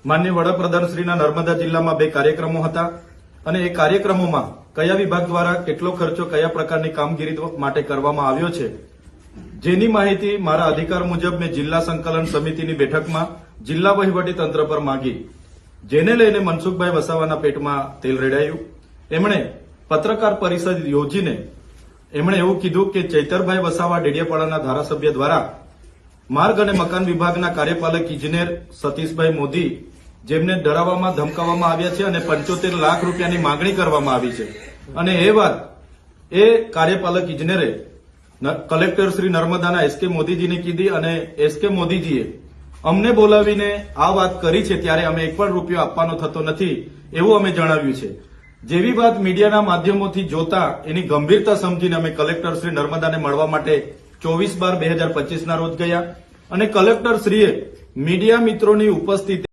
માનનીય વડાપ્રધાનશ્રીના નર્મદા જિલ્લામાં 2 કાર્યક્રમો હતા અને એ કાર્યક્રમોમાં કયા વિભાગ દ્વારા કેટલો ખર્ચો કયા પ્રકારની કામગીરી માટે કરવામાં આવ્યો છે જેની માહિતી મારા અધિકાર મુજબ મેં જિલ્લા સંકલન સમિતિની બેઠકમાં જિલ્લા વહીવટી તંત્ર પર માંગી, જેને લઈને મનસુખભાઈ વસાવાના પેટમાં તેલ રેડાયું। એમણે પત્રકાર પરિષદ યોજીને એમણે એવું કીધું કે ચૈતરભાઈ વસાવા ડેડિયાપાડાના ધારાસભ્ય દ્વારા માર્ગ અને મકાન વિભાગના કાર્યપાલક ઇજનેર સતીશભાઈ મોદી જેમને ડરાવવામાં ધમકાવવામાં આવ્યા છે અને 75 લાખ રૂપિયાની માંગણી કરવામાં આવી છે અને એ વાત એ કાર્યપાલક ઇજનેરે કલેક્ટર શ્રી નર્મદાના એસકે મોદીજીને કીધી અને એસકે મોદીજીએ અમને બોલાવીને આ વાત કરી છે ત્યારે અમે 1 પણ રૂપિયો આપવાનો થતો નથી એવું અમે જણાવ્યું છે। જેવી વાત મીડિયાના માધ્યમોથી જોતા એની ગંભીરતા સમજીને અમે કલેક્ટર શ્રી નર્મદાને મળવા માટે 24/12/2025 ના રોજ ગયા અને કલેક્ટર શ્રીએ મીડિયા મિત્રોની ઉપસ્થિતિ